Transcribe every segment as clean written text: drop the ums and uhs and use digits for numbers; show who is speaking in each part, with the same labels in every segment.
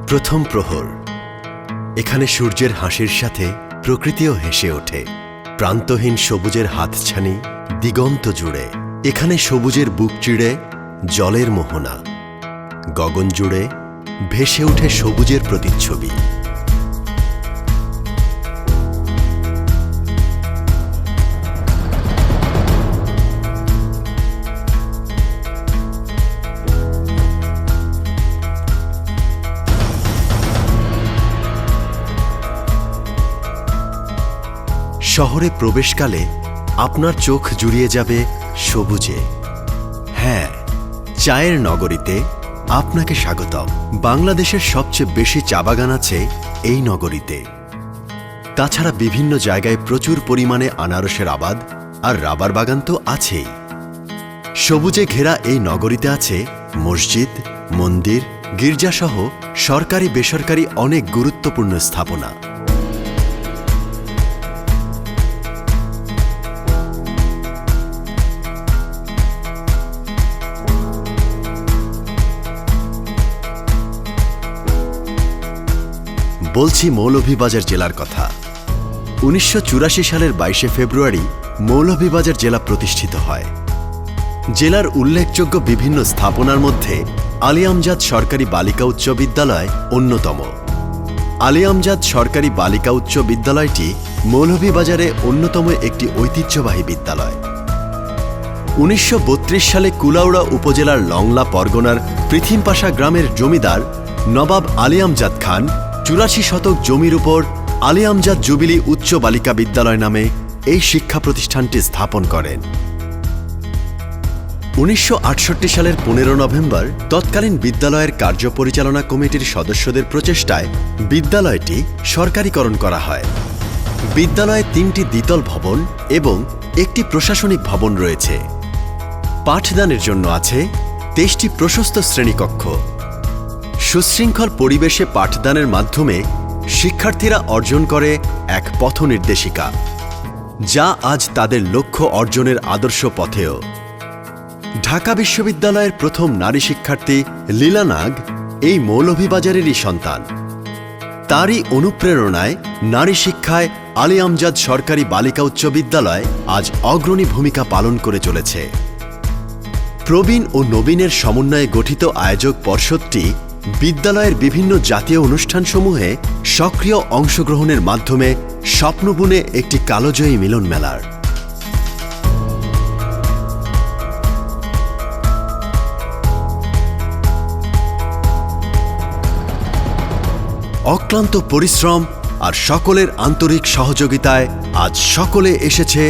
Speaker 1: প্রথম প্রহর। এখানে সূর্যের হাসির সাথে প্রকৃতিও হেসে ওঠে। প্রান্তহীন সবুজের হাতছানি দিগন্ত জুড়ে। এখানে সবুজের বুক চিড়ে জলের মোহনা। গগন জুড়ে ভেসে ওঠে সবুজের প্রতিচ্ছবি। শহরে প্রবেশকালে আপনার চোখ জুড়িয়ে যাবে সবুজে। হ্যাঁ, চায়ের নগরীতে আপনাকে স্বাগতম। বাংলাদেশের সবচেয়ে বেশি চা বাগান আছে এই নগরীতে। তাছাড়া বিভিন্ন জায়গায় প্রচুর পরিমাণে আনারসের আবাদ আর রাবার বাগান তো আছেই। সবুজে ঘেরা এই নগরীতে আছে মসজিদ, মন্দির, গির্জাসহ সরকারি বেসরকারি অনেক গুরুত্বপূর্ণ স্থাপনা। বলছি মৌলভীবাজার জেলার কথা। ১৯৮৪ সালের ২২শে ফেব্রুয়ারি মৌলভীবাজার জেলা প্রতিষ্ঠিত হয়। জেলার উল্লেখযোগ্য বিভিন্ন স্থাপনার মধ্যে আলী আমজাদ সরকারি বালিকা উচ্চ বিদ্যালয় অন্যতম। আলী আমজাদ সরকারি বালিকা উচ্চ বিদ্যালয়টি মৌলভীবাজারে অন্যতম একটি ঐতিহ্যবাহী বিদ্যালয়। ১৯৩২ সালে কুলাউড়া উপজেলার লংলা পরগনার পৃথিমপাশা গ্রামের জমিদার নবাব আলী আমজাদ খান ৮৪ শতক জমির উপর আলী আমজাদ জুবিলি উচ্চ বালিকা বিদ্যালয় নামে এই শিক্ষা প্রতিষ্ঠানটি স্থাপন করেন। ১৯৬৮ সালের ১৫ নভেম্বর তৎকালীন বিদ্যালয়ের কার্য পরিচালনা কমিটির সদস্যদের প্রচেষ্টায় বিদ্যালয়টি সরকারিকরণ করা হয়। বিদ্যালয়ে ৩টি দ্বিতল ভবন এবং একটি প্রশাসনিক ভবন রয়েছে। পাঠদানের জন্য আছে ২৩টি প্রশস্ত শ্রেণীকক্ষ। সুশৃঙ্খল পরিবেশে পাঠদানের মাধ্যমে শিক্ষার্থীরা অর্জন করে এক পথ নির্দেশিকা, যা আজ তাদের লক্ষ্য অর্জনের আদর্শ পথেও। ঢাকা বিশ্ববিদ্যালয়ের প্রথম নারী শিক্ষার্থী লীলা নাগ এই মৌলভীবাজারেরই সন্তান। তারই অনুপ্রেরণায় নারী শিক্ষায় আলী আমজাদ সরকারি বালিকা উচ্চ বিদ্যালয় আজ অগ্রণী ভূমিকা পালন করে চলেছে। প্রবীণ ও নবীনের সমন্বয়ে গঠিত আয়োজক পর্ষদটি বিদ্যালয়ের বিভিন্ন জাতীয় অনুষ্ঠানসমূহে সক্রিয় অংশগ্রহণের মাধ্যমে স্বপ্ন বুনে একটি কালজয়ী মিলন মেলার। অক্লান্ত পরিশ্রম আর সকলের আন্তরিক সহযোগিতায় আজ সকলে এসেছে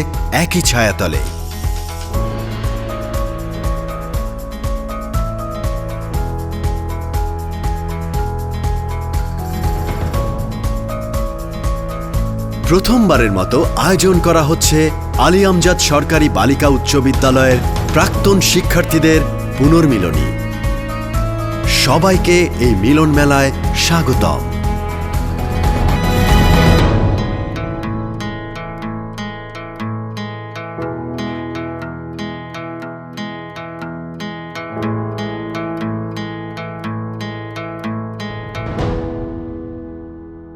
Speaker 1: একই ছায়াতলে। প্রথমবারের মতো আয়োজন করা হচ্ছে আলী আমজাদ সরকারি বালিকা উচ্চ বিদ্যালয়ের প্রাক্তন শিক্ষার্থীদের পুনর্মিলনী। সবাইকে এই মিলন মেলায় স্বাগতম।